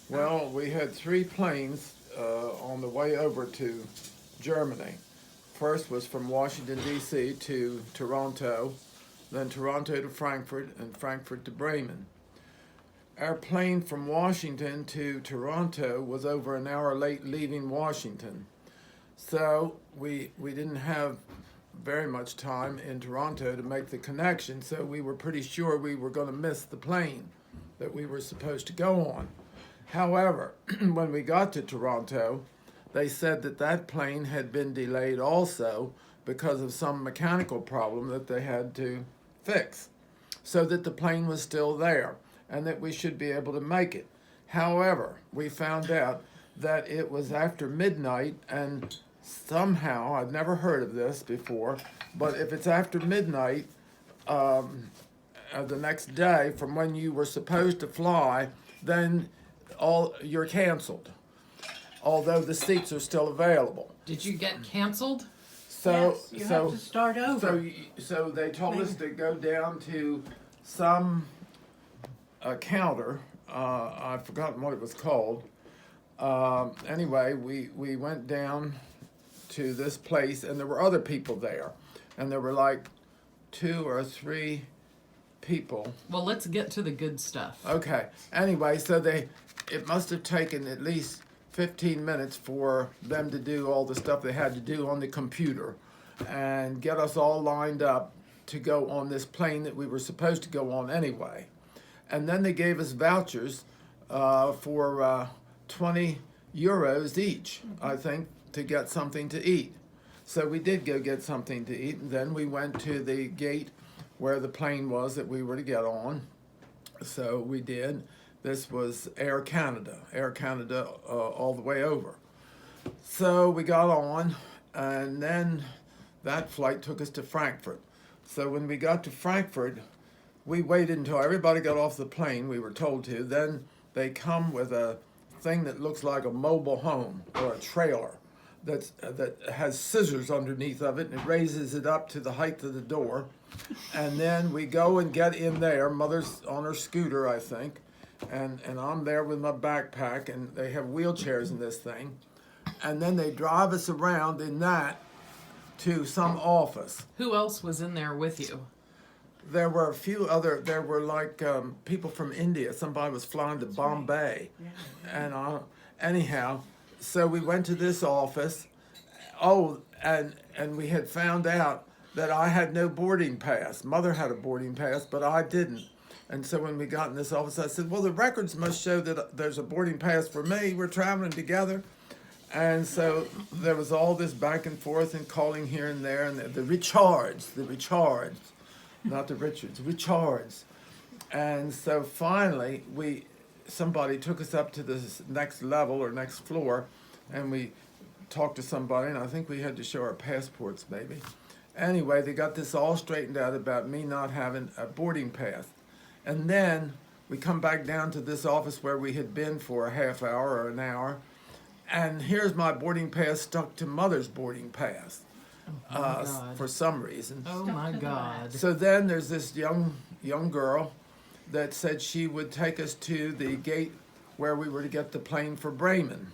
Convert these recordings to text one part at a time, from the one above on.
Well, we had three planes on the way over to Germany. First was from Washington, D.C. to Toronto, then Toronto to Frankfurt, and Frankfurt to Bremen. Our plane from Washington to Toronto was over an hour late leaving Washington. So we didn't have very much time in Toronto to make the connection, so we were pretty sure we were going to miss the plane that we were supposed to go on. However, when we got to Toronto, they said that that plane had been delayed also because of some mechanical problem that they had to fix, so that the plane was still there and that we should be able to make it. However, we found out that it was after midnight, and somehow, I've never heard of this before, but if it's after midnight the next day from when you were supposed to fly, then you're canceled, although the seats are still available. Did you get canceled? So, Yes, you so, have to start over. so they told us to go down to some counter. I've forgotten what it was called. Anyway, we went down to this place, and there were other people there, and there were like 2 or 3 people. Well, let's get to the good stuff. Okay. Anyway, so it must have taken at least 15 minutes for them to do all the stuff they had to do on the computer and get us all lined up to go on this plane that we were supposed to go on anyway. And then they gave us vouchers for 20 euros each, I think, to get something to eat. So we did go get something to eat, and then we went to the gate where the plane was that we were to get on. So we did. This was Air Canada all the way over. So we got on, and then that flight took us to Frankfurt. So when we got to Frankfurt, we waited until everybody got off the plane, we were told to. Then they come with a thing that looks like a mobile home or a trailer that has scissors underneath of it, and it raises it up to the height of the door. And then we go and get in there. Mother's on her scooter, I think, and I'm there with my backpack, and they have wheelchairs in this thing. And then they drive us around in that to some office. Who else was in there with you? There were a few other, there were like people from India. Somebody was flying to Bombay. And anyhow, so we went to this office. Oh, and we had found out that I had no boarding pass. Mother had a boarding pass, but I didn't. And so when we got in this office, I said, well, the records must show that there's a boarding pass for me. We're traveling together. And so there was all this back and forth and calling here and there, and the Richards, not the Richards, Richards. And so finally, somebody took us up to this next level or next floor, and we talked to somebody, and I think we had to show our passports maybe. Anyway, they got this all straightened out about me not having a boarding pass. And then we come back down to this office where we had been for a half hour or an hour, and here's my boarding pass stuck to Mother's boarding pass for some reason. Oh my God. So then there's this young girl that said she would take us to the gate where we were to get the plane for Bremen.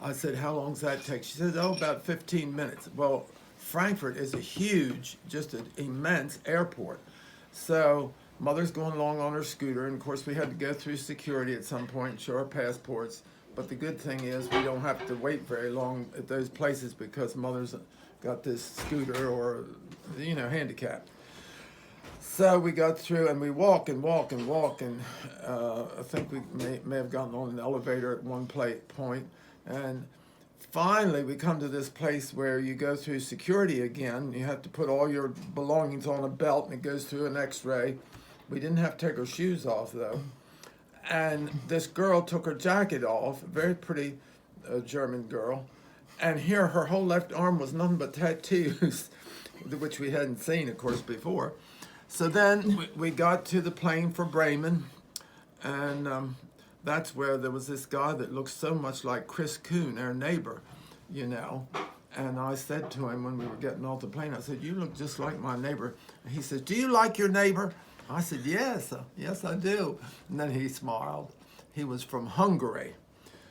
I said, how long does that take? She said, about 15 minutes. Well, Frankfurt is a huge, just an immense airport. So Mother's going along on her scooter, and of course we had to go through security at some point and show our passports. But the good thing is we don't have to wait very long at those places because Mother's got this scooter or, handicapped. So we got through, and we walk, and I think we may have gotten on an elevator at one point. And finally, we come to this place where you go through security again. You have to put all your belongings on a belt, and it goes through an x-ray. We didn't have to take our shoes off, though. And this girl took her jacket off, a very pretty German girl. And here, her whole left arm was nothing but tattoos, which we hadn't seen, of course, before. So then we got to the plane for Bremen, and that's where there was this guy that looked so much like Chris Kuhn, our neighbor, And I said to him when we were getting off the plane, I said, you look just like my neighbor. And he said, do you like your neighbor? I said, yes, I do. And then he smiled. He was from Hungary.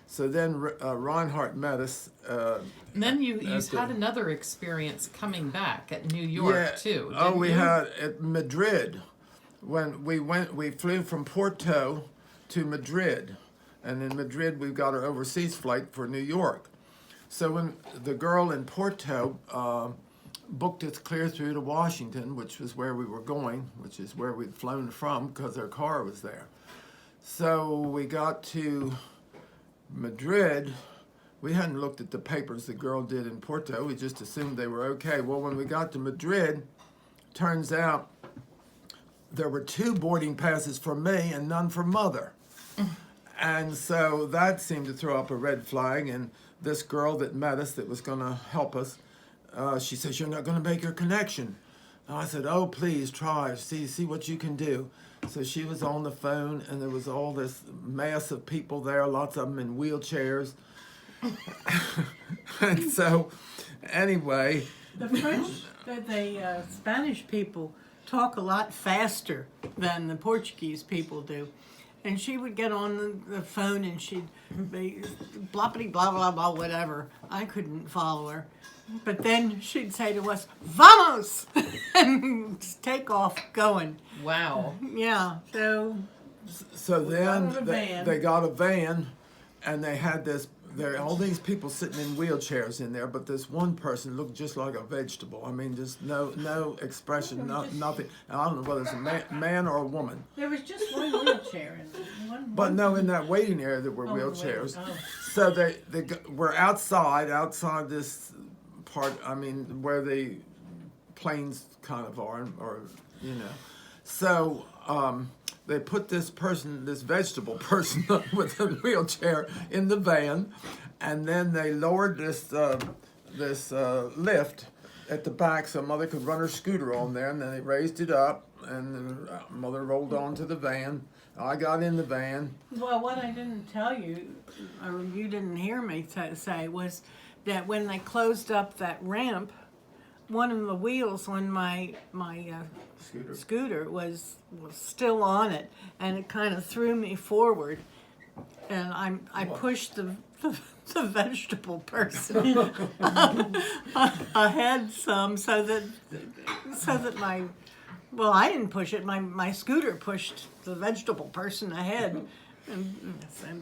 So then Reinhardt met us. And then you at the- had another experience coming back at New York too. Oh, didn't we you? had at Madrid when we flew from Porto to Madrid, and in Madrid we got our overseas flight for New York. So when the girl in Porto booked us clear through to Washington, which was where we were going, which is where we'd flown from because our car was there. So we got to Madrid. We hadn't looked at the papers the girl did in Porto. We just assumed they were okay. Well, when we got to Madrid, turns out there were 2 boarding passes for me and none for Mother. And so that seemed to throw up a red flag. And this girl that met us that was going to help us, she says, "You're not going to make your connection." And I said, "Oh, please try. See what you can do." So she was on the phone, and there was all this mass of people there, lots of them in wheelchairs. And so, anyway, The French, the Spanish people talk a lot faster than the Portuguese people do. And she would get on the phone and she'd be bloppity blah blah blah whatever. I couldn't follow her. But then she'd say to us, "Vamos!" and take off going. Wow. Yeah, so then got a van. they got a van, and they had there all these people sitting in wheelchairs in there, but this one person looked just like a vegetable. I mean, just no expression, nothing. And I don't know whether it's a man or a woman. there was just one wheelchair in one. But no, in that waiting area there were Oh, the wheelchairs. waiting- So they were outside this part. I mean, where the planes kind of are, or you know. So they put this vegetable person with a wheelchair in the van, and then they lowered this lift at the back so Mother could run her scooter on there, and then they raised it up, and Mother rolled onto the van. I got in the van. Well, what I didn't tell you, or you didn't hear me say, was that when they closed up that ramp, one of the wheels on my scooter was still on it, and it kind of threw me forward, and I pushed the vegetable person ahead some so that I didn't push it. My scooter pushed the vegetable person ahead,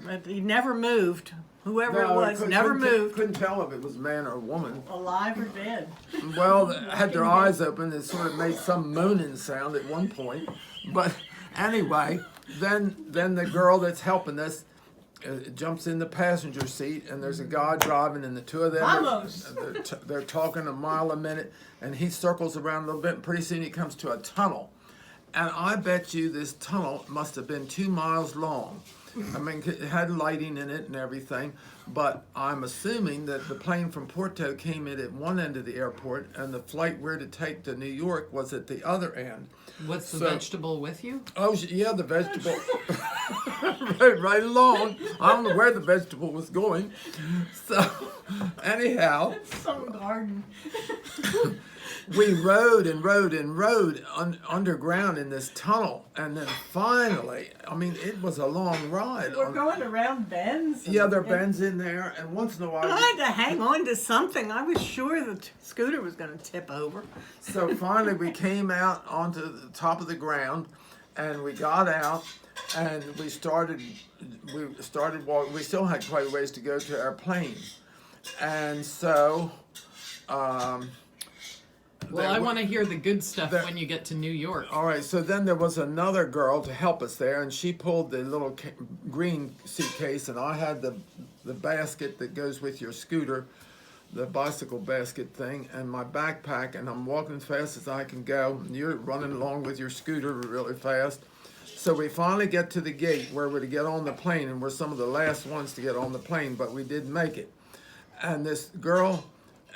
but he never moved. Whoever it was never moved. Couldn't tell if it was man or woman. Alive or dead. Well, they had their eyes open. It sort of made some moaning sound at one point. But anyway, then the girl that's helping us jumps in the passenger seat, and there's a guy driving, and the two of them Vamos! they're talking a mile a minute, and he circles around a little bit, and pretty soon he comes to a tunnel. And I bet you this tunnel must have been 2 miles long. I mean, it had lighting in it and everything, but I'm assuming that the plane from Porto came in at one end of the airport, and the flight we're to take to New York was at the other end. Was the So- vegetable with you? Oh, yeah, the vegetable. right along. I don't know where the vegetable was going. So, anyhow, Some garden. we rode and rode and rode underground in this tunnel, and then finally, I mean, it was a long ride. We're going around bends. Yeah, there are bends in there, and once in a while. I had to hang on to something. I was sure the scooter was going to tip over. So finally, we came out onto the top of the ground, and we got out, and we started walking. We still had quite a ways to go to our plane, and so. Well, I want to hear the good stuff there- when you get to New York. All right, so then there was another girl to help us there, and she pulled the little green suitcase, and I had the basket that goes with your scooter, the bicycle basket thing, and my backpack, and I'm walking as fast as I can go, and you're running along with your scooter really fast. So we finally get to the gate where we're to get on the plane, and we're some of the last ones to get on the plane, but we did make it. And this girl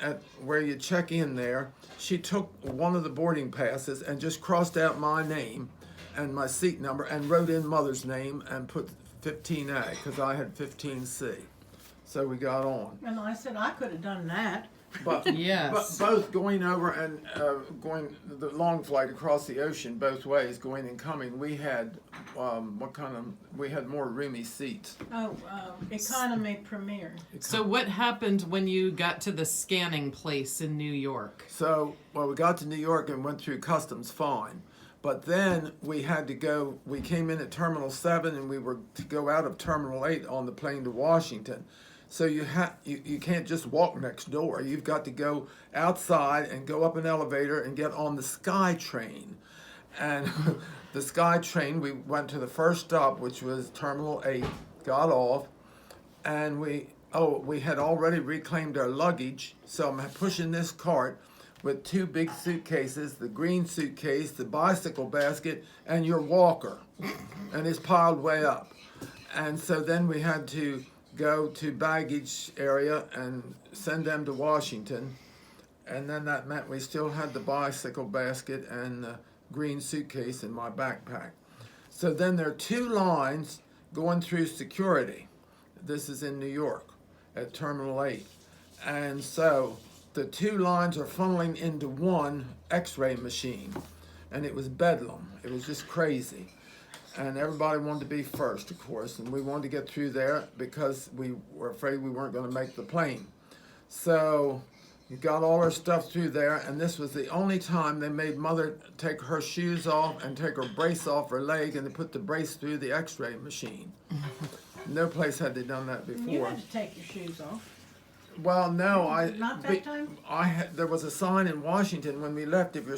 at where you check in there, she took one of the boarding passes and just crossed out my name and my seat number and wrote in Mother's name and put 15A because I had 15C. So we got on. And I said, I could have done that. But Yes. but both going over and going the long flight across the ocean both ways, going and coming, we had we had more roomy seats. Oh, economy premier. So what happened when you got to the scanning place in New York? So, well, we got to New York and went through customs fine. But then we had to go, we came in at Terminal 7 and we were to go out of Terminal 8 on the plane to Washington. So you can't just walk next door. You've got to go outside and go up an elevator and get on the Sky Train. And the Sky Train, we went to the first stop, which was Terminal 8, got off, and we had already reclaimed our luggage. So I'm pushing this cart with two big suitcases, the green suitcase, the bicycle basket, and your walker. And it's piled way up. And so then we had to go to baggage area and send them to Washington. And then that meant we still had the bicycle basket and the green suitcase in my backpack. So then there are two lines going through security. This is in New York at Terminal 8. And so the two lines are funneling into one x-ray machine. And it was bedlam. It was just crazy. And everybody wanted to be first, of course, and we wanted to get through there because we were afraid we weren't going to make the plane. So we got all our stuff through there, and this was the only time they made Mother take her shoes off and take her brace off her leg, and they put the brace through the x-ray machine. No place had they done that before. You had to take your shoes off. Well, no, Not that time? there was a sign in Washington when we left, if you're